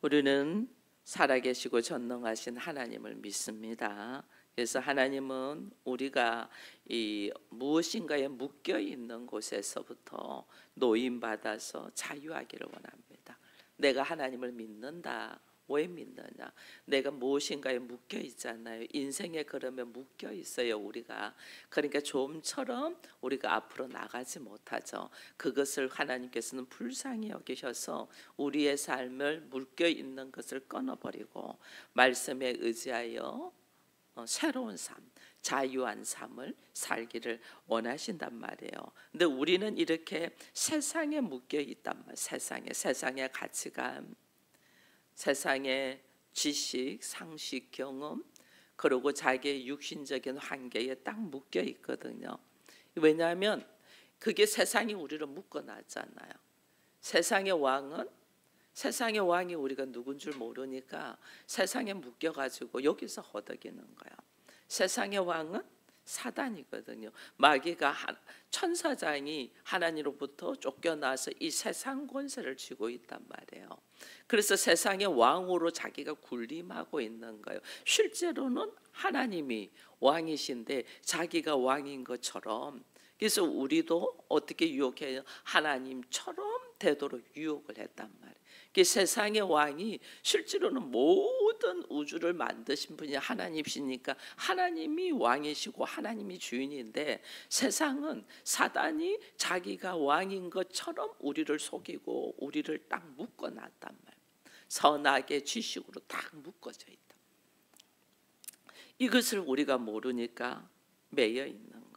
우리는 살아계시고 전능하신 하나님을 믿습니다. 그래서 하나님은 우리가 이 무엇인가에 묶여 있는 곳에서부터 노임받아서 자유하기를 원합니다. 내가 하나님을 믿는다. 왜 믿느냐? 내가 무엇인가에 묶여 있잖아요. 인생에 그러면 묶여 있어요, 우리가. 그러니까 좀처럼 우리가 앞으로 나가지 못하죠. 그것을 하나님께서는 불쌍히 여기셔서 우리의 삶을 묶여 있는 것을 끊어버리고 말씀에 의지하여 새로운 삶, 자유한 삶을 살기를 원하신단 말이에요. 근데 우리는 이렇게 세상에 묶여 있단 말이에요. 세상의 가치관, 세상의 지식, 상식, 경험, 그리고 자기의 육신적인 한계에 딱 묶여 있거든요. 왜냐하면 그게 세상이 우리를 묶어놨잖아요. 세상의 왕이 우리가 누군 줄 모르니까 세상에 묶여가지고 여기서 허덕이는 거야. 세상의 왕은 사단이거든요. 마귀가 천사장이 하나님으로부터 쫓겨나서 이 세상 권세를 쥐고 있단 말이에요. 그래서 세상의 왕으로 자기가 군림하고 있는 거예요. 실제로는 하나님이 왕이신데 자기가 왕인 것처럼. 그래서 우리도 어떻게 유혹해요? 하나님처럼 되도록 유혹을 했단 말이에요. 세상의 왕이 실제로는 모든 우주를 만드신 분이 하나님이시니까 하나님이 왕이시고 하나님이 주인인데, 세상은 사단이 자기가 왕인 것처럼 우리를 속이고 우리를 딱 묶어놨단 말이에요. 선악의 지식으로 딱 묶어져 있다. 이것을 우리가 모르니까 매여 있는 거예요.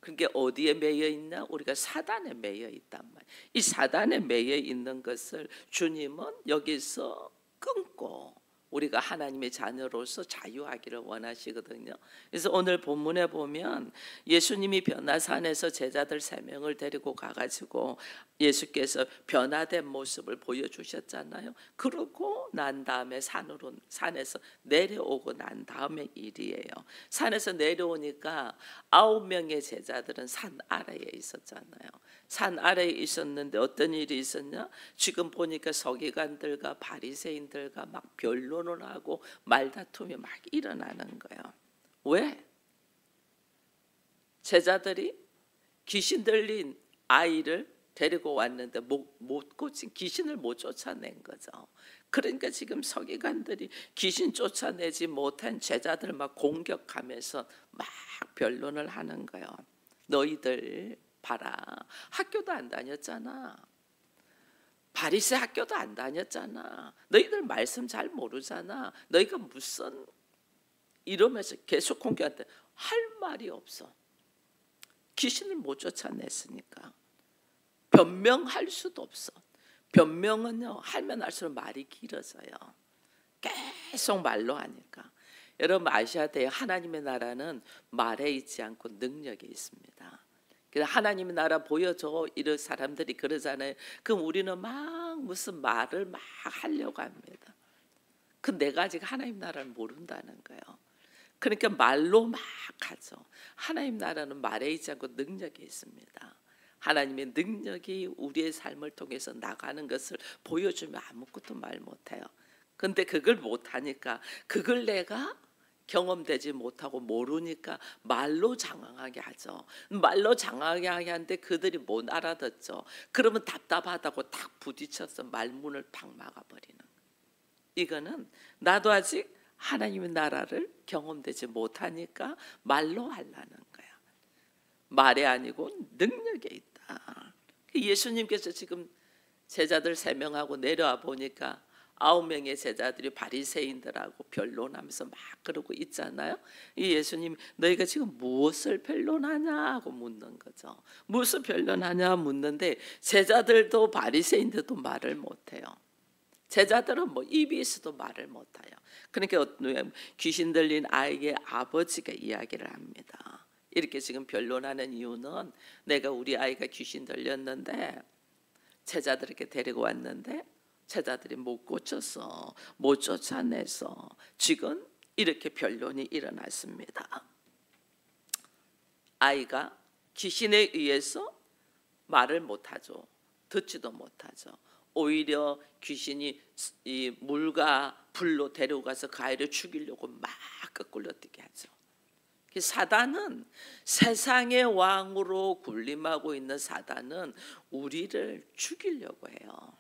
그게 어디에 매여 있나? 우리가 사단에 매여 있단 말이에요. 이 사단에 매여 있는 것을 주님은 여기서 끊고 우리가 하나님의 자녀로서 자유하기를 원하시거든요. 그래서 오늘 본문에 보면 예수님이 변화산에서 제자들 3명을 데리고 가가지고 예수께서 변화된 모습을 보여주셨잖아요. 그러고 난 다음에 산에서 내려오고 난 다음에 일이에요. 산에서 내려오니까 9명의 제자들은 산 아래에 있었잖아요. 산 아래에 있었는데 어떤 일이 있었냐? 지금 보니까 서기관들과 바리새인들과 막 변론을 하고 말다툼이 막 일어나는 거예요. 왜? 제자들이 귀신 들린 아이를 데리고 왔는데 못 고친, 귀신을 못 쫓아낸 거죠. 그러니까 지금 서기관들이 귀신 쫓아내지 못한 제자들 막 공격하면서 막 변론을 하는 거예요. 너희들 봐라, 학교도 안 다녔잖아. 바리새 학교도 안 다녔잖아. 너희들 말씀 잘 모르잖아. 너희가 무슨, 이러면서 계속 공격한테 할 말이 없어. 귀신을 못 쫓아냈으니까 변명할 수도 없어. 변명은요, 하면 할수록 말이 길어져요. 계속 말로 하니까. 여러분 아셔야 돼요. 하나님의 나라는 말에 있지 않고 능력에 있습니다. 그래서 하나님의 나라 보여줘, 이런 사람들이 그러잖아요. 그럼 우리는 막 무슨 말을 막 하려고 합니다. 그 내가 아직 하나님 나라를 모른다는 거예요. 그러니까 말로 막 하죠. 하나님 나라는 말에 있지 않고 능력에 있습니다. 하나님의 능력이 우리의 삶을 통해서 나가는 것을 보여주면 아무것도 말 못해요. 근데 그걸 못하니까, 그걸 내가 경험되지 못하고 모르니까 말로 장황하게 하죠. 말로 장황하게 하는데 그들이 못 알아듣죠. 그러면 답답하다고 딱 부딪혀서 말문을 팍 막아버리는. 이거는 나도 아직 하나님의 나라를 경험되지 못하니까 말로 하려는 거야. 말이 아니고 능력에 있다. 예수님께서 지금 제자들 3명하고 내려와 보니까 9명의 제자들이 바리새인들하고 변론하면서 막 그러고 있잖아요. 이 예수님, 너희가 지금 무엇을 변론하냐 하고 묻는 거죠. 무엇을 변론하냐 묻는데 제자들도 바리새인들도 말을 못해요. 제자들은 뭐 입이 있어도 말을 못해요. 그러니까 귀신 들린 아이의 아버지가 이야기를 합니다. 이렇게 지금 변론하는 이유는, 내가 우리 아이가 귀신 들렸는데 제자들에게 데리고 왔는데 제자들이 못 고쳐서, 못 쫓아내서 지금 이렇게 변론이 일어났습니다. 아이가 귀신에 의해서 말을 못하죠. 듣지도 못하죠. 오히려 귀신이 이 물과 불로 데려가서 그 아이를 죽이려고 막 거꾸로 뛰게 하죠. 사단은, 세상의 왕으로 군림하고 있는 사단은 우리를 죽이려고 해요.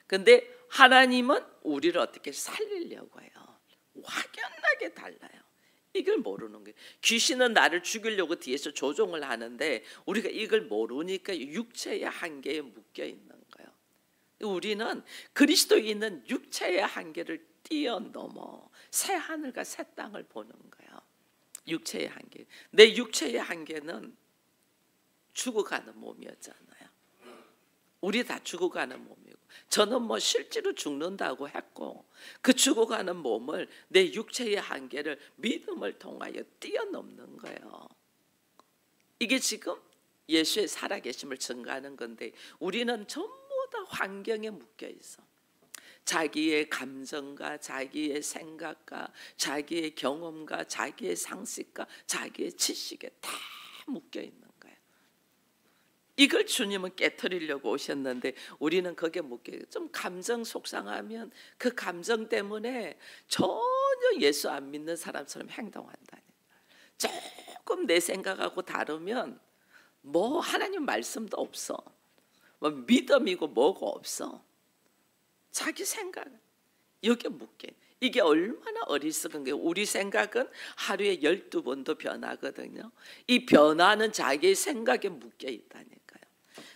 근데 하나님은 우리를 어떻게 살리려고 해요. 확연하게 달라요. 이걸 모르는 거예요. 귀신은 나를 죽이려고 뒤에서 조종을 하는데 우리가 이걸 모르니까 육체의 한계에 묶여 있는 거예요. 우리는 그리스도인은 육체의 한계를 뛰어넘어 새 하늘과 새 땅을 보는 거예요. 육체의 한계. 내 육체의 한계는 죽어가는 몸이었잖아요. 우리 다 죽어가는 몸이고, 저는 뭐 실제로 죽는다고 했고, 그 죽어가는 몸을, 내 육체의 한계를 믿음을 통하여 뛰어넘는 거예요. 이게 지금 예수의 살아계심을 증거하는 건데, 우리는 전부 다 환경에 묶여 있어. 자기의 감정과 자기의 생각과 자기의 경험과 자기의 상식과 자기의 지식에 다 묶여 있는 거예요. 이걸 주님은 깨트리려고 오셨는데 우리는 거기에 묶여, 좀 감정 속상하면 그 감정 때문에 전혀 예수 안 믿는 사람처럼 행동한다니. 조금 내 생각하고 다르면 뭐 하나님 말씀도 없어, 뭐 믿음이고 뭐고 없어. 자기 생각 여기에 묶여. 이게 얼마나 어리석은 거예요. 우리 생각은 하루에 12번도 변하거든요. 이 변화는 자기의 생각에 묶여 있다니까요.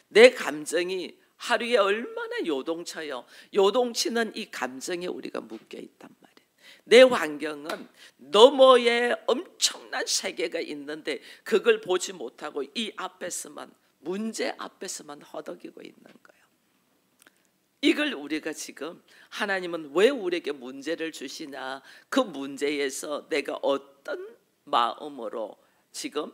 내 감정이 하루에 얼마나 요동쳐요. 요동치는 이 감정에 우리가 묶여 있단 말이에요. 내 환경은 너머에 엄청난 세계가 있는데 그걸 보지 못하고 이 앞에서만, 문제 앞에서만 허덕이고 있는 거예요. 이걸 우리가 지금, 하나님은 왜 우리에게 문제를 주시나, 그 문제에서 내가 어떤 마음으로 지금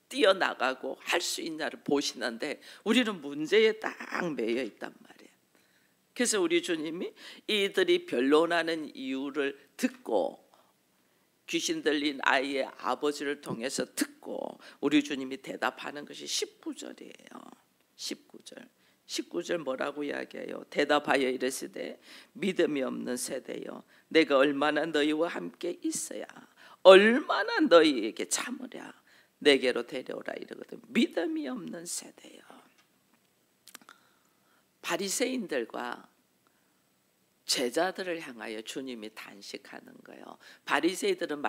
뛰어나가고 할 수 있냐를 보시는데 우리는 문제에 딱 매여 있단 말이에요. 그래서 우리 주님이 이들이 변론하는 이유를 듣고, 귀신 들린 아이의 아버지를 통해서 듣고 우리 주님이 대답하는 것이 19절이에요. 19절 뭐라고 이야기해요? 대답하여 이르시되 믿음이 없는 세대여, 내가 얼마나 너희와 함께 있어야, 얼마나 너희에게 참으랴, 내게로 데려오라 이러거든. 믿음이 없는 세대여. 바리새인들과 제자들을 향하여 주님이 단식하는 거예요. 바리새인들은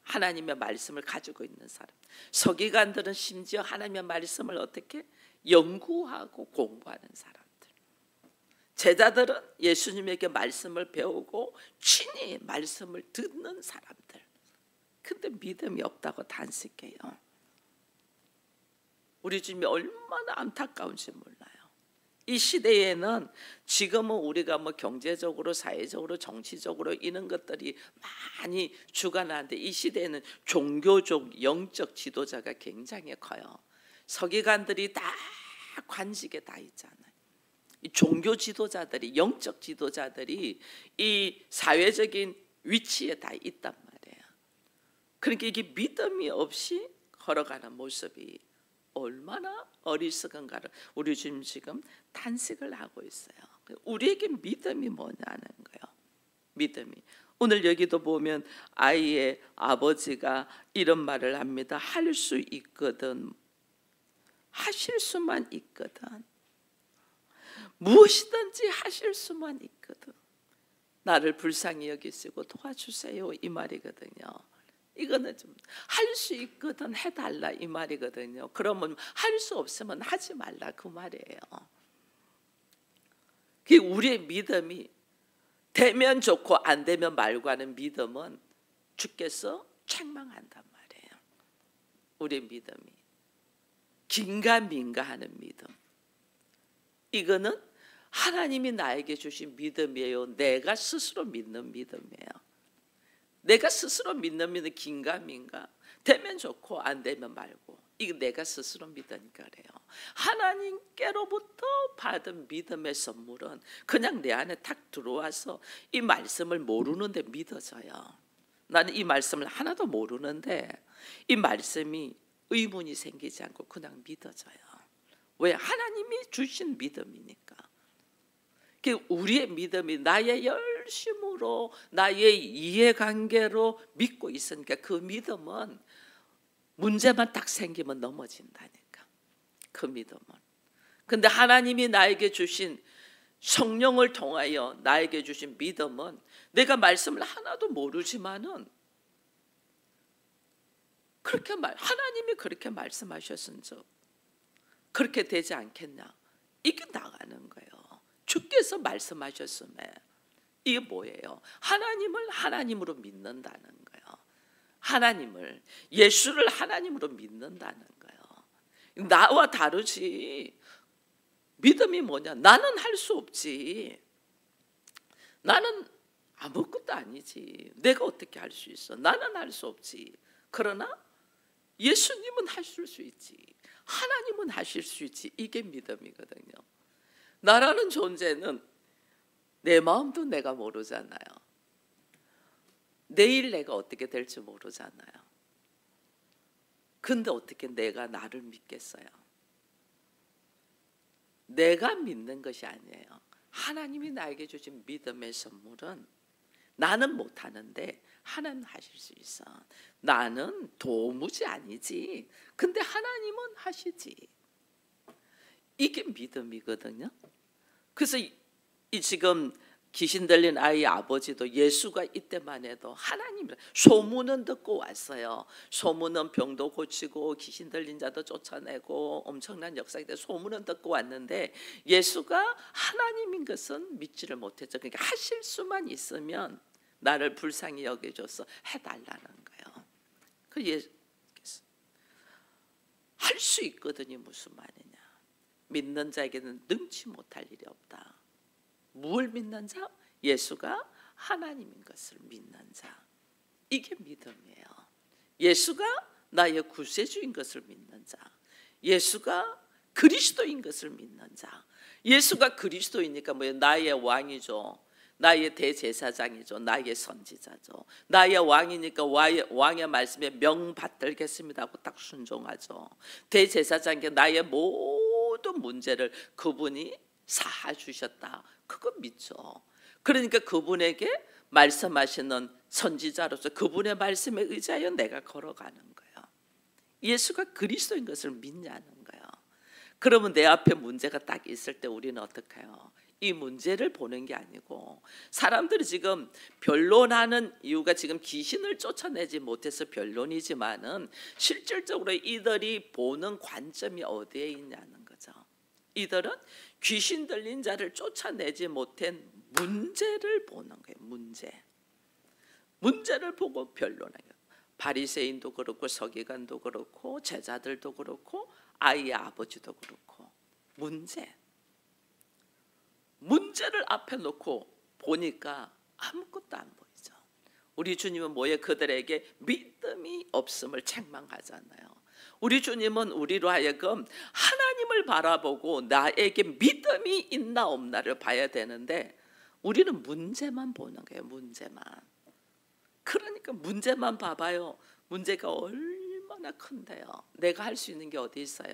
하나님의 말씀을 가지고 있는 사람, 서기관들은 심지어 하나님의 말씀을 어떻게 연구하고 공부하는 사람들, 제자들은 예수님에게 말씀을 배우고 친히 말씀을 듣는 사람들. 근데 믿음이 없다고 단식해요. 우리 주님이 얼마나 안타까운지 몰라요. 이 시대에는 지금은 우리가 뭐 경제적으로, 사회적으로, 정치적으로 이런 것들이 많이 주관하는데, 이 시대에는 종교적, 영적 지도자가 굉장히 커요. 서기관들이 다 관직에 다 있잖아요. 이 종교 지도자들이, 영적 지도자들이 이 사회적인 위치에 다 있단 말이에요. 그러니까 이게 믿음이 없이 걸어가는 모습이 얼마나 어리석은가를 우리 주님 지금 탄식을 하고 있어요. 우리에게 믿음이 뭐냐는 거예요. 믿음이. 오늘 여기도 보면 아이의 아버지가 이런 말을 합니다. 할 수 있거든, 하실 수만 있거든, 무엇이든지 하실 수만 있거든, 나를 불쌍히 여기시고 도와주세요, 이 말이거든요. 이거는 좀 할 수 있거든 해달라 이 말이거든요. 그러면 할 수 없으면 하지 말라 그 말이에요. 우리의 믿음이 되면 좋고 안 되면 말고 하는 믿음은 주께서 책망한단 말이에요. 우리의 믿음이 긴가민가하는 믿음, 이거는 하나님이 나에게 주신 믿음이에요. 내가 스스로 믿는 믿음이에요. 내가 스스로 믿는 믿음, 긴가민가, 되면 좋고 안 되면 말고, 이거 내가 스스로 믿으니까 그래요. 하나님께로부터 받은 믿음의 선물은 그냥 내 안에 탁 들어와서 이 말씀을 모르는데 믿어져요. 나는 이 말씀을 하나도 모르는데 이 말씀이 의문이 생기지 않고 그냥 믿어져요. 왜? 하나님이 주신 믿음이니까. 우리의 믿음이 나의 열심으로 나의 이해관계로 믿고 있으니까 그 믿음은 문제만 딱 생기면 넘어진다니까. 그 믿음은. 근데 하나님이 나에게 주신 성령을 통하여 나에게 주신 믿음은 내가 말씀을 하나도 모르지만은 하나님이 그렇게 말씀하셨은즉 그렇게 되지 않겠냐, 이게 나가는 거예요. 주께서 말씀하셨음에 이게 뭐예요? 하나님을 하나님으로 믿는다는 거예요. 하나님을, 예수를 하나님으로 믿는다는 거예요. 나와 다르지. 믿음이 뭐냐? 나는 할 수 없지. 나는 아무것도 아니지. 내가 어떻게 할 수 있어? 나는 할 수 없지. 그러나 예수님은 하실 수 있지. 하나님은 하실 수 있지. 이게 믿음이거든요. 나라는 존재는 내 마음도 내가 모르잖아요. 내일 내가 어떻게 될지 모르잖아요. 근데 어떻게 내가 나를 믿겠어요? 내가 믿는 것이 아니에요. 하나님이 나에게 주신 믿음의 선물은 나는 못하는데 하나님 하실 수 있어. 나는 도무지 아니지. 근데 하나님은 하시지. 이게 믿음이거든요. 그래서 지금 귀신 들린 아이 아버지도 예수가 이때만 해도 하나님, 소문은 듣고 왔어요. 소문은 병도 고치고 귀신 들린 자도 쫓아내고 엄청난 역사인데 소문은 듣고 왔는데 예수가 하나님인 것은 믿지를 못했죠. 그러니까 하실 수만 있으면 나를 불쌍히 여겨줘서 해달라는 거예요. 그 예수께서 할 수 있거든요. 무슨 말이냐? 믿는 자에게는 능치 못할 일이 없다. 무엇을 믿는 자? 예수가 하나님인 것을 믿는 자. 이게 믿음이에요. 예수가 나의 구세주인 것을 믿는 자. 예수가 그리스도인 것을 믿는 자. 예수가 그리스도이니까 뭐예요? 나의 왕이죠. 나의 대제사장이죠. 나의 선지자죠. 나의 왕이니까 왕의 말씀에 명받들겠습니다 하고 딱 순종하죠. 대제사장께 나의 모든 문제를 그분이 사하주셨다. 그거 믿죠. 그러니까 그분에게 말씀하시는 선지자로서 그분의 말씀에 의지하여 내가 걸어가는 거예요. 예수가 그리스도인 것을 믿냐는 거예요. 그러면 내 앞에 문제가 딱 있을 때 우리는 어떻게 해요? 이 문제를 보는 게 아니고, 사람들이 지금 변론하는 이유가 지금 귀신을 쫓아내지 못해서 변론이지만은 실질적으로 이들이 보는 관점이 어디에 있냐는 거죠. 이들은 귀신 들린 자를 쫓아내지 못한 문제를 보는 거예요. 문제를 보고 변론해요. 바리새인도 그렇고 서기관도 그렇고 제자들도 그렇고 아이의 아버지도 그렇고 문제를 앞에 놓고 보니까 아무것도 안 보이죠. 우리 주님은 뭐예요? 그들에게 믿음이 없음을 책망하잖아요. 우리 주님은 우리로 하여금 하나님을 바라보고 나에게 믿음이 있나 없나를 봐야 되는데 우리는 문제만 보는 거예요. 문제만. 그러니까 문제만 봐봐요. 문제가 얼마나 큰데요. 내가 할 수 있는 게 어디 있어요?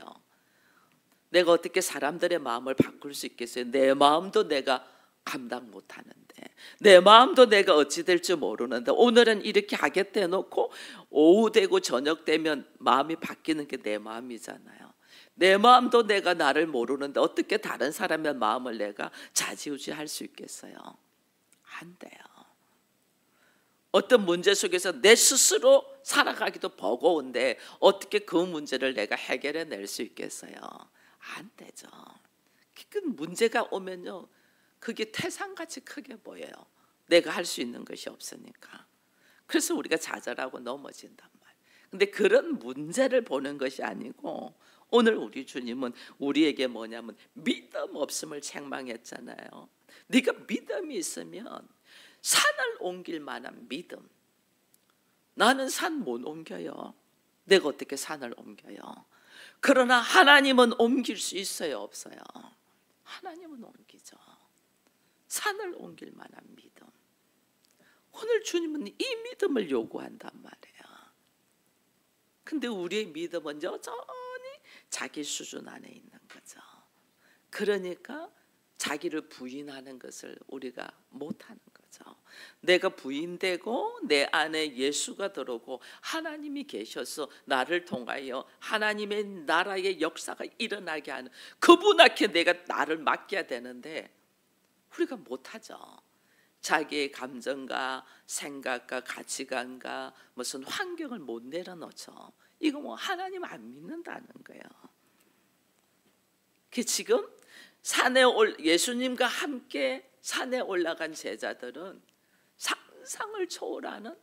내가 어떻게 사람들의 마음을 바꿀 수 있겠어요? 내 마음도 내가 감당 못하는데, 내 마음도 내가 어찌 될지 모르는데 오늘은 이렇게 하겠다 해놓고 오후 되고 저녁 되면 마음이 바뀌는 게 내 마음이잖아요. 내 마음도 내가 나를 모르는데 어떻게 다른 사람의 마음을 내가 좌지우지할 수 있겠어요? 안 돼요. 어떤 문제 속에서 내 스스로 살아가기도 버거운데 어떻게 그 문제를 내가 해결해 낼 수 있겠어요? 안 되죠. 그 문제가 오면요, 그게 태산같이 크게 보여요. 내가 할 수 있는 것이 없으니까. 그래서 우리가 좌절하고 넘어진단 말이에요. 근데 그런 문제를 보는 것이 아니고 오늘 우리 주님은 우리에게 뭐냐면 믿음 없음을 책망했잖아요. 네가 믿음이 있으면 산을 옮길 만한 믿음. 나는 산 못 옮겨요. 내가 어떻게 산을 옮겨요? 그러나 하나님은 옮길 수 있어요, 없어요? 하나님은 옮기죠. 산을 옮길 만한 믿음. 오늘 주님은 이 믿음을 요구한단 말이에요. 근데 우리의 믿음은 여전히 자기 수준 안에 있는 거죠. 그러니까 자기를 부인하는 것을 우리가 못하는 거죠. 내가 부인되고 내 안에 예수가 들어오고 하나님이 계셔서 나를 통하여 하나님의 나라의 역사가 일어나게 하는 그분 앞에 내가 나를 맡겨야 되는데 우리가 못하죠. 자기의 감정과 생각과 가치관과 무슨 환경을 못 내려놓죠. 이거 뭐 하나님 안 믿는다는 거예요. 그 지금 예수님과 함께 산에 올라간 제자들은 상상을 초월하는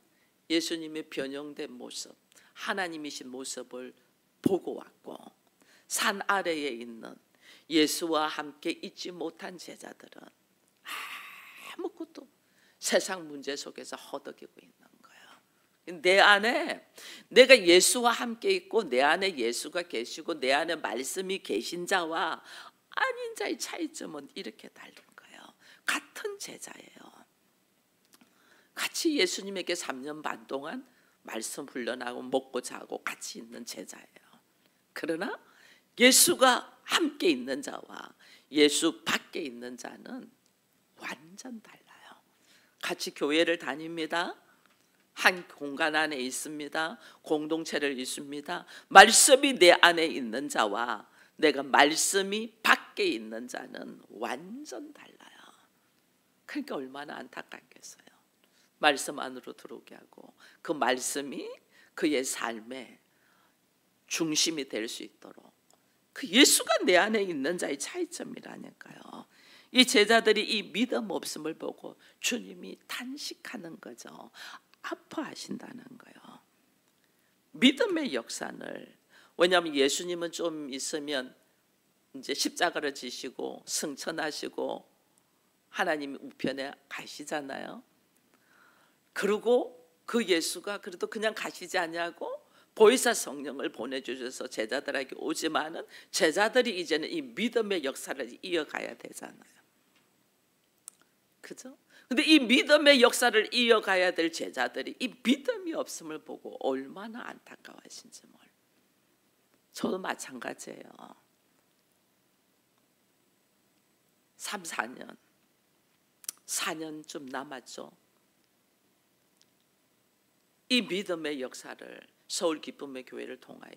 예수님의 변형된 모습, 하나님이신 모습을 보고 왔고, 산 아래에 있는 예수와 함께 있지 못한 제자들은 아무것도 세상 문제 속에서 허덕이고 있는 거예요. 내 안에 내가 예수와 함께 있고 내 안에 예수가 계시고 내 안에 말씀이 계신 자와 아닌 자의 차이점은 이렇게 다른 거예요. 같은 제자예요. 같이 예수님에게 3년 반 동안 말씀 훈련하고 먹고 자고 같이 있는 제자예요. 그러나 예수가 함께 있는 자와 예수 밖에 있는 자는 완전 달라요. 같이 교회를 다닙니다. 한 공간 안에 있습니다. 공동체를 있습니다. 말씀이 내 안에 있는 자와 내가 말씀이 밖에 있는 자는 완전 달라요. 그러니까 얼마나 안타깝겠어요. 말씀 안으로 들어오게 하고 그 말씀이 그의 삶의 중심이 될 수 있도록 그 예수가 내 안에 있는 자의 차이점이라니까요. 이 제자들이 이 믿음 없음을 보고 주님이 탄식하는 거죠. 아파하신다는 거예요. 믿음의 역사를, 왜냐하면 예수님은 좀 있으면 이제 십자가를 지시고 승천하시고 하나님 우편에 가시잖아요. 그리고 그 예수가 그래도 그냥 가시지 않냐고 보혜사 성령을 보내주셔서 제자들에게 오지만은 제자들이 이제는 이 믿음의 역사를 이어가야 되잖아요. 그죠? 근데 이 믿음의 역사를 이어가야 될 제자들이 이 믿음이 없음을 보고 얼마나 안타까워하신지 몰라요. 저도 마찬가지예요. 3, 4년쯤 남았죠. 이 믿음의 역사를 서울 기쁨의 교회를 통하여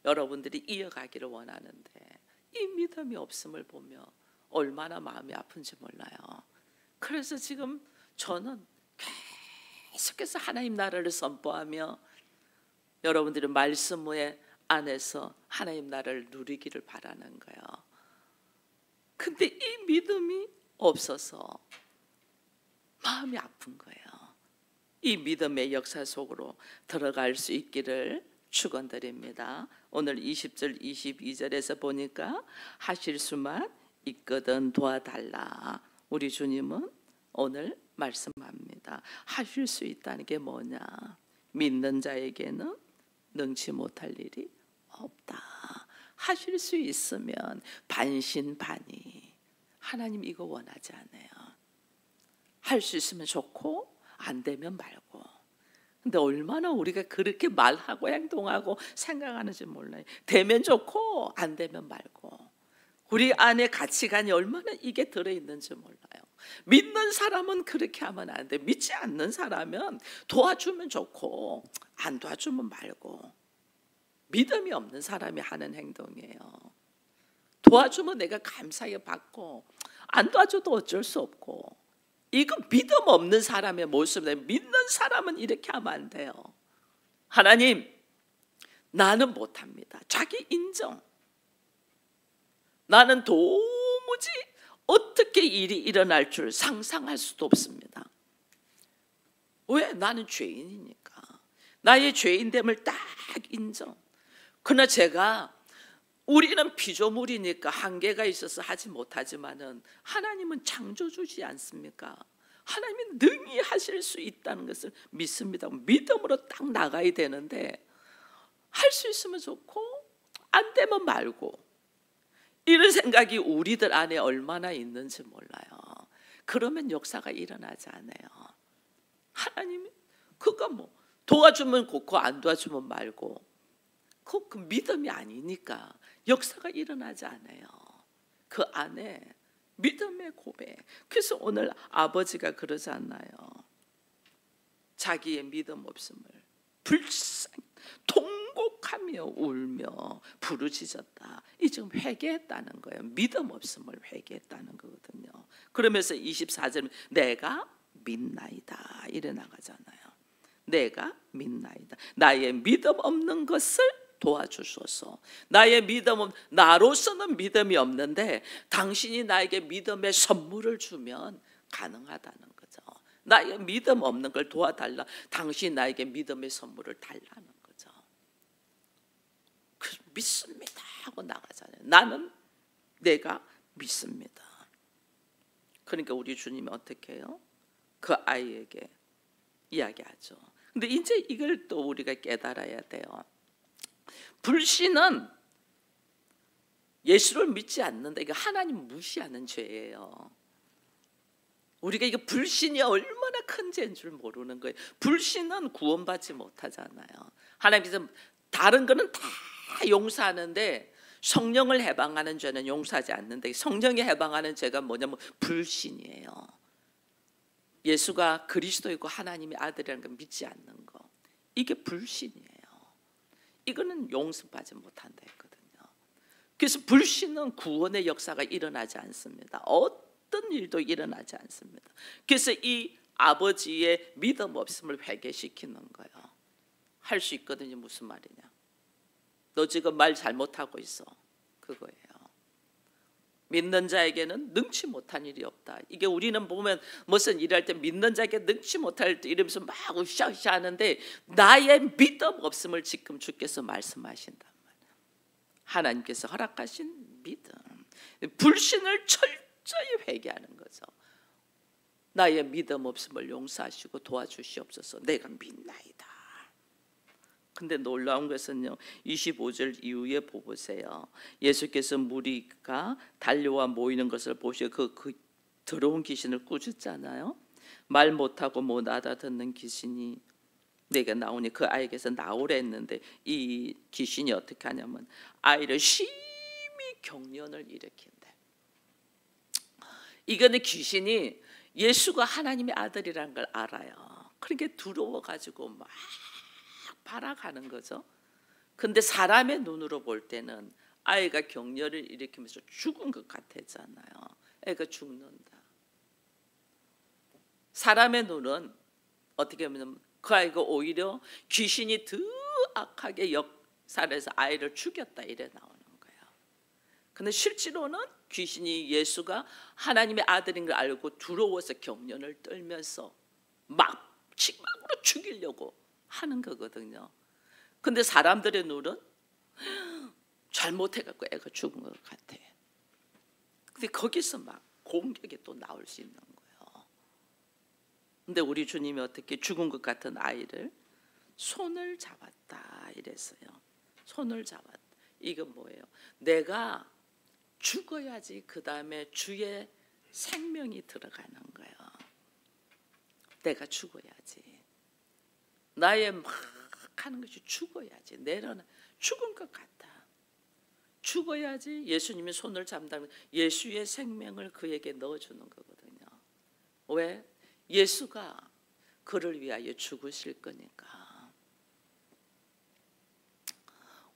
여러분들이 이어가기를 원하는데 이 믿음이 없음을 보며 얼마나 마음이 아픈지 몰라요. 그래서 지금 저는 계속해서 하나님 나라를 선포하며 여러분들의 말씀 안에서 하나님 나라를 누리기를 바라는 거예요. 근데 이 믿음이 없어서 마음이 아픈 거예요. 이 믿음의 역사 속으로 들어갈 수 있기를 축원드립니다. 오늘 20절 22절에서 보니까 하실 수만 있거든 도와달라. 우리 주님은 오늘 말씀합니다. 하실 수 있다는 게 뭐냐? 믿는 자에게는 능치 못할 일이 없다. 하실 수 있으면 반신반의. 하나님 이거 원하지 않아요. 할 수 있으면 좋고 안 되면 말고. 근데 얼마나 우리가 그렇게 말하고 행동하고 생각하는지 몰라요. 되면 좋고 안 되면 말고. 우리 안에 가치관이 얼마나 이게 들어있는지 몰라요. 믿는 사람은 그렇게 하면 안 돼. 믿지 않는 사람은 도와주면 좋고 안 도와주면 말고. 믿음이 없는 사람이 하는 행동이에요. 도와주면 내가 감사하게 받고 안 도와줘도 어쩔 수 없고. 이거 믿음 없는 사람의 모습이에요. 믿는 사람은 이렇게 하면 안 돼요. 하나님, 나는 못합니다. 자기 인정. 나는 도무지 어떻게 일이 일어날 줄 상상할 수도 없습니다. 왜? 나는 죄인이니까. 나의 죄인됨을 딱 인정. 그러나 우리는 피조물이니까 한계가 있어서 하지 못하지만은 하나님은 창조주지 않습니까? 하나님이 능히 하실 수 있다는 것을 믿습니다. 믿음으로 딱 나가야 되는데 할 수 있으면 좋고 안 되면 말고 이런 생각이 우리들 안에 얼마나 있는지 몰라요. 그러면 역사가 일어나지 않아요. 하나님이 그거 뭐 도와주면 좋고 안 도와주면 말고 그 믿음이 아니니까 역사가 일어나지 않아요. 그 안에 믿음의 고백. 그래서 오늘 아버지가 그러잖아요. 자기의 믿음 없음을 불쌍히 통곡하며 울며 부르짖었다. 이 지금 회개했다는 거예요. 믿음 없음을 회개했다는 거거든요. 그러면서 24절 내가 믿나이다 이래 나가잖아요. 내가 믿나이다. 나의 믿음 없는 것을 도와주소서. 나의 믿음은 나로서는 믿음이 없는데 당신이 나에게 믿음의 선물을 주면 가능하다는 거죠. 나의 믿음 없는 걸 도와달라. 당신이 나에게 믿음의 선물을 달라는 거죠. 그 믿습니다 하고 나가잖아요. 나는 내가 믿습니다. 그러니까 우리 주님이 어떻게 해요? 그 아이에게 이야기하죠. 근데 이제 이걸 또 우리가 깨달아야 돼요. 불신은 예수를 믿지 않는다. 이거 하나님 무시하는 죄예요. 우리가 이거 불신이 얼마나 큰 죄인 줄 모르는 거예요. 불신은 구원받지 못하잖아요. 하나님께서 다른 거는 다 용서하는데 성령을 해방하는 죄는 용서하지 않는데 성령이 해방하는 죄가 뭐냐면 불신이에요. 예수가 그리스도이고 하나님의 아들이라는 걸 믿지 않는 거. 이게 불신이에요. 이거는 용서받지 못한다 했거든요. 그래서 불신은 구원의 역사가 일어나지 않습니다. 어떤 일도 일어나지 않습니다. 그래서 이 아버지의 믿음 없음을 회개시키는 거예요. 할 수 있거든요. 무슨 말이냐? 너 지금 말 잘못하고 있어. 그거예요. 믿는 자에게는 능치 못한 일이 없다. 이게 우리는 보면 무슨 일할 때 믿는 자에게 능치 못할 때 이러면서 막 으쌰으쌰 하는데 나의 믿음 없음을 지금 주께서 말씀하신단 말이에요. 하나님께서 허락하신 믿음. 불신을 철저히 회개하는 거죠. 나의 믿음 없음을 용서하시고 도와주시옵소서. 내가 믿나이다. 근데 놀라운 것은요 25절 이후에 보세요. 예수께서 무리가 달려와 모이는 것을 보시고 그 더러운 귀신을 꾸짖잖아요. 말 못하고 못 알아듣는 귀신이 내가 나오니 그 아이에게서 나오라 했는데 이 귀신이 어떻게 하냐면 아이를 심히 경련을 일으킨대. 이거는 귀신이 예수가 하나님의 아들이라는 걸 알아요. 그러니까 두려워가지고 막 발악하는 거죠. 근데 사람의 눈으로 볼 때는 아이가 격려를 일으키면서 죽은 것 같았잖아요. 애가 죽는다. 사람의 눈은 어떻게 보면 그 아이가 오히려 귀신이 더 악하게 역사해서 아이를 죽였다 이래 나오는 거예요. 근데 실제로는 귀신이 예수가 하나님의 아들인 걸 알고 두려워서 격려를 떨면서 막 치막으로 죽이려고 하는 거거든요. 근데 사람들의 눈은 잘못해갖고 애가 죽은 것 같아. 근데 거기서 막 공격이 또 나올 수 있는 거예요. 근데 우리 주님이 어떻게 죽은 것 같은 아이를 손을 잡았다 이랬어요. 손을 잡았다. 이건 뭐예요? 내가 죽어야지 그 다음에 주의 생명이 들어가는 거예요. 내가 죽어야지. 나의 막 하는 것이 죽어야지. 내려는 죽은 것 같다. 죽어야지 예수님이 손을 잡는다면 예수의 생명을 그에게 넣어주는 거거든요. 왜? 예수가 그를 위하여 죽으실 거니까.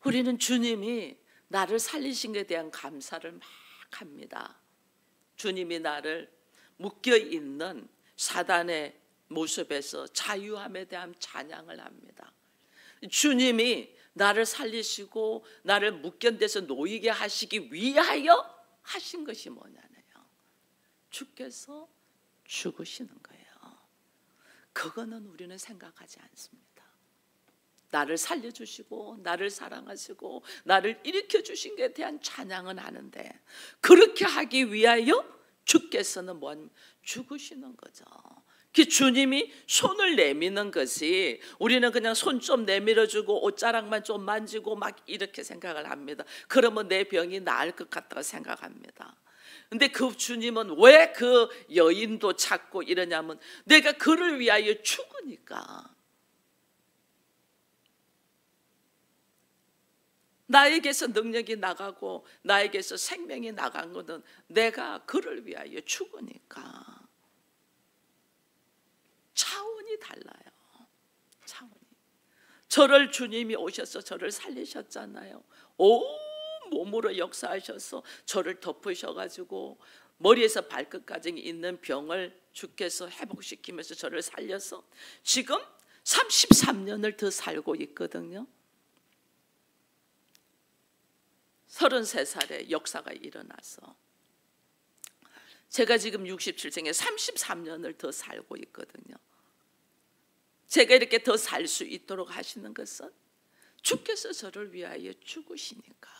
우리는 주님이 나를 살리신 것에 대한 감사를 막 합니다. 주님이 나를 묶여있는 사단의 모습에서 자유함에 대한 찬양을 합니다. 주님이 나를 살리시고 나를 묶연 데서 놓이게 하시기 위하여 하신 것이 뭐냐네요. 주께서 죽으시는 거예요. 그거는 우리는 생각하지 않습니다. 나를 살려주시고 나를 사랑하시고 나를 일으켜주신 것에 대한 찬양은 하는데 그렇게 하기 위하여 주께서는 죽으시는 거죠. 그 주님이 손을 내미는 것이 우리는 그냥 손 좀 내밀어주고 옷자락만 좀 만지고 막 이렇게 생각을 합니다. 그러면 내 병이 나을 것 같다고 생각합니다. 근데 그 주님은 왜 그 여인도 찾고 이러냐면 내가 그를 위하여 죽으니까. 나에게서 능력이 나가고 나에게서 생명이 나간 것은 내가 그를 위하여 죽으니까. 차원이 달라요. 차원이. 저를 주님이 오셔서 저를 살리셨잖아요. 온 몸으로 역사하셔서 저를 덮으셔가지고 머리에서 발끝까지 있는 병을 주께서 회복시키면서 저를 살려서 지금 33년을 더 살고 있거든요. 33살에 역사가 일어나서 제가 지금 67생에 33년을 더 살고 있거든요. 제가 이렇게 더 살 수 있도록 하시는 것은 주께서 저를 위하여 죽으시니까.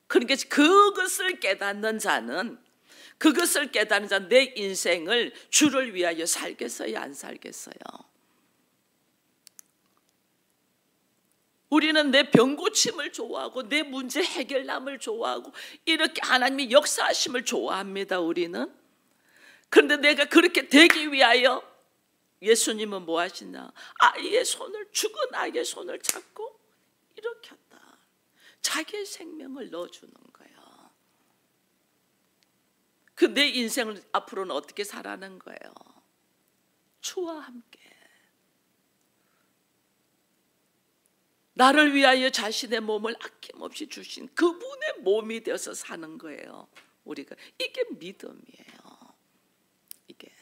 그러니까 그것을 깨닫는 자는 내 인생을 주를 위하여 살겠어요, 안 살겠어요? 우리는 내 병 고침을 좋아하고 내 문제 해결남을 좋아하고 이렇게 하나님의 역사하심을 좋아합니다. 우리는. 그런데 내가 그렇게 되기 위하여 예수님은 뭐 하시나? 아이의 손을, 죽은 아이의 손을 잡고 일으켰다. 자기의 생명을 넣어주는 거예요. 그 내 인생을 앞으로는 어떻게 살아가는 거예요? 주와 함께. 나를 위하여 자신의 몸을 아낌없이 주신 그분의 몸이 되어서 사는 거예요. 우리가. 이게 믿음이에요. 이게.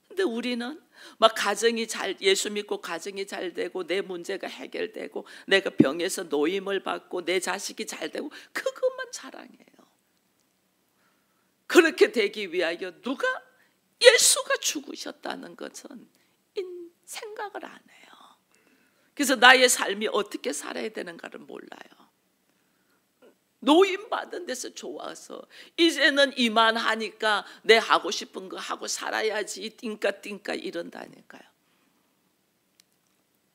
근데 우리는 막 가정이 예수 믿고 가정이 잘 되고 내 문제가 해결되고 내가 병에서 노임을 받고 내 자식이 잘 되고 그것만 자랑해요. 그렇게 되기 위하여 누가 예수가 죽으셨다는 것은 생각을 안 해요. 그래서 나의 삶이 어떻게 살아야 되는가를 몰라요. 노임받은 데서 좋아서 이제는 이만하니까 내 하고 싶은 거 하고 살아야지 띵까띵까 이런다니까요.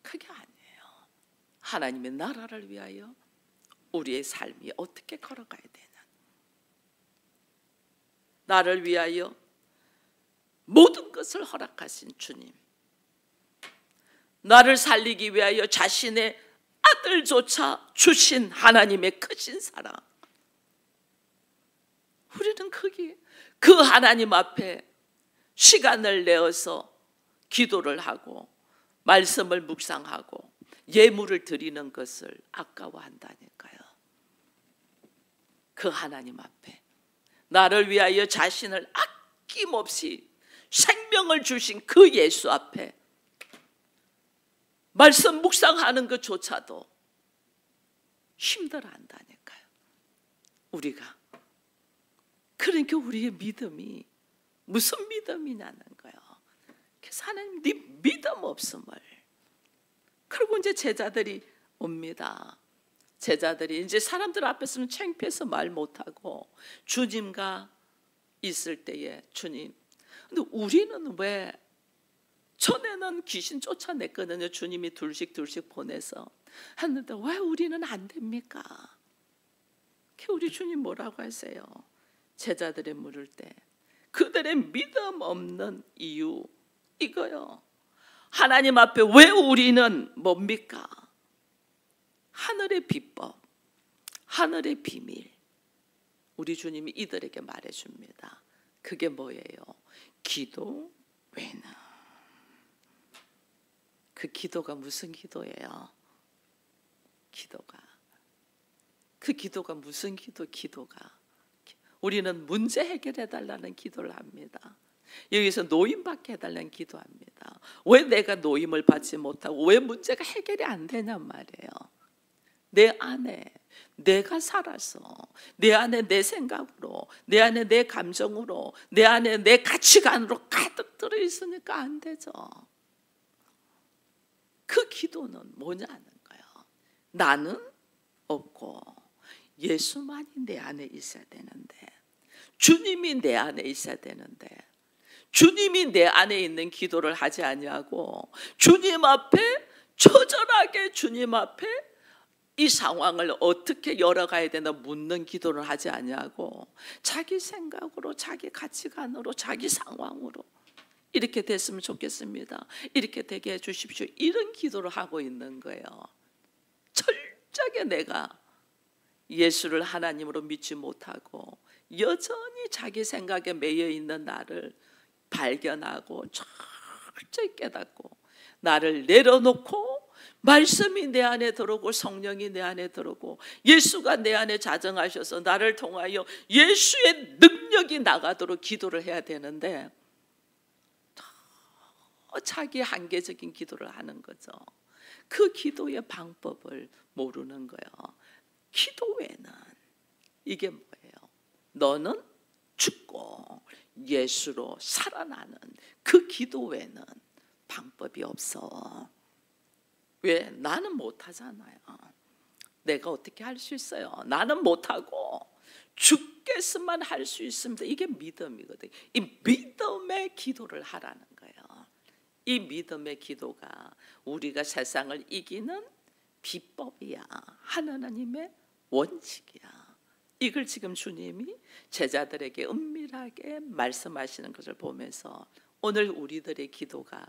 그게 아니에요. 하나님의 나라를 위하여 우리의 삶이 어떻게 걸어가야 되나. 나를 위하여 모든 것을 허락하신 주님, 나를 살리기 위하여 자신의 아들조차 주신 하나님의 크신 사랑. 우리는 그 하나님 앞에 시간을 내어서 기도를 하고 말씀을 묵상하고 예물을 드리는 것을 아까워한다니까요. 그 하나님 앞에 나를 위하여 자신을 아낌없이 생명을 주신 그 예수 앞에 말씀 묵상하는 것조차도 힘들어한다니까요. 우리가. 그러니까 우리의 믿음이 무슨 믿음이냐는 거예요. 그래서 하나님 네 믿음 없음을. 그리고 이제 제자들이 옵니다. 제자들이 이제 사람들 앞에서는 창피해서 말 못하고 주님과 있을 때에 주님. 근데 우리는 왜 전에는 귀신 쫓아냈거든요. 주님이 둘씩 보내서 했는데 왜 우리는 안 됩니까? 우리 주님 뭐라고 하세요? 제자들의 물을 때 그들의 믿음 없는 이유 이거요. 하나님 앞에 왜 우리는 뭡니까? 하늘의 비법, 하늘의 비밀 우리 주님이 이들에게 말해줍니다. 그게 뭐예요? 기도 외는. 그 기도가 무슨 기도예요? 그 기도가 무슨 기도가 우리는 문제 해결해 달라는 기도를 합니다. 여기서 노임 받게 해달라는 기도합니다. 왜 내가 노임을 받지 못하고 왜 문제가 해결이 안 되냔 말이에요. 내 안에 내가 살아서 내 안에 내 생각으로 내 안에 내 감정으로 내 안에 내 가치관으로 가득 들어있으니까 안 되죠. 그 기도는 뭐냐는 거예요. 나는 없고 예수만이 내 안에 있어야 되는데 주님이 내 안에 있어야 되는데 주님이 내 안에 있는 기도를 하지 아니하고 주님 앞에 처절하게 주님 앞에 이 상황을 어떻게 열어가야 되나 묻는 기도를 하지 아니하고 자기 생각으로 자기 가치관으로 자기 상황으로 이렇게 됐으면 좋겠습니다. 이렇게 되게 해주십시오. 이런 기도를 하고 있는 거예요. 철저하게 내가 예수를 하나님으로 믿지 못하고 여전히 자기 생각에 매여 있는 나를 발견하고 철저히 깨닫고 나를 내려놓고 말씀이 내 안에 들어오고 성령이 내 안에 들어오고 예수가 내 안에 자정하셔서 나를 통하여 예수의 능력이 나가도록 기도를 해야 되는데 자기 한계적인 기도를 하는 거죠. 그 기도의 방법을 모르는 거예요. 기도 외에는 이게 뭐예요? 너는 죽고 예수로 살아나는 그 기도 외에는 방법이 없어. 왜? 나는 못하잖아요. 내가 어떻게 할 수 있어요? 나는 못하고 주께서만 할 수 있습니다. 이게 믿음이거든요. 이 믿음의 기도를 하라는 거예요. 이 믿음의 기도가 우리가 세상을 이기는 비법이야. 하나님의 원칙이야. 이걸 지금 주님이 제자들에게 은밀하게 말씀하시는 것을 보면서 오늘 우리들의 기도가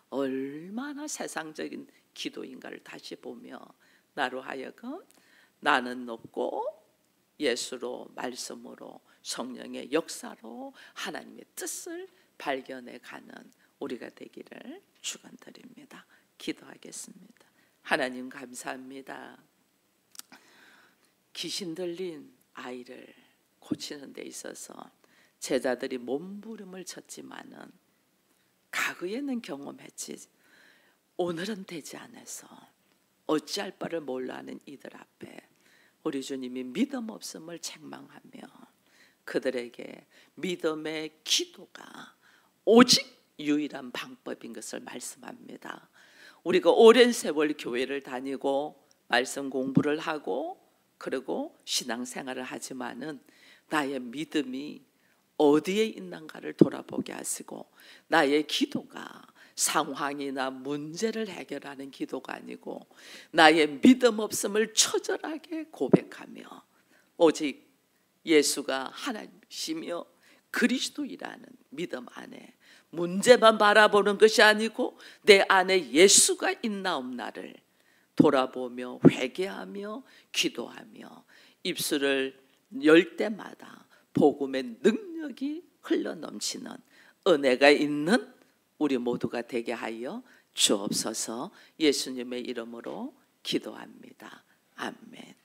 얼마나 세상적인 기도인가를 다시 보며 나로 하여금 나는 높고 예수로 말씀으로 성령의 역사로 하나님의 뜻을 발견해 가는 우리가 되기를 축원드립니다. 기도하겠습니다. 하나님 감사합니다. 귀신 들린 아이를 고치는 데 있어서 제자들이 몸부림을 쳤지만은 과거에는 경험했지 오늘은 되지 않아서 어찌할 바를 몰라 하는 이들 앞에 우리 주님이 믿음 없음을 책망하며 그들에게 믿음의 기도가 오직 유일한 방법인 것을 말씀합니다. 우리가 오랜 세월 교회를 다니고 말씀 공부를 하고 그리고 신앙생활을 하지만은 나의 믿음이 어디에 있는가를 돌아보게 하시고 나의 기도가 상황이나 문제를 해결하는 기도가 아니고 나의 믿음 없음을 처절하게 고백하며 오직 예수가 하나님이시며 그리스도이라는 믿음 안에 문제만 바라보는 것이 아니고 내 안에 예수가 있나 없나를 돌아보며 회개하며 기도하며 입술을 열 때마다 복음의 능력이 흘러넘치는 은혜가 있는 우리 모두가 되게 하여 주옵소서. 예수님의 이름으로 기도합니다. 아멘.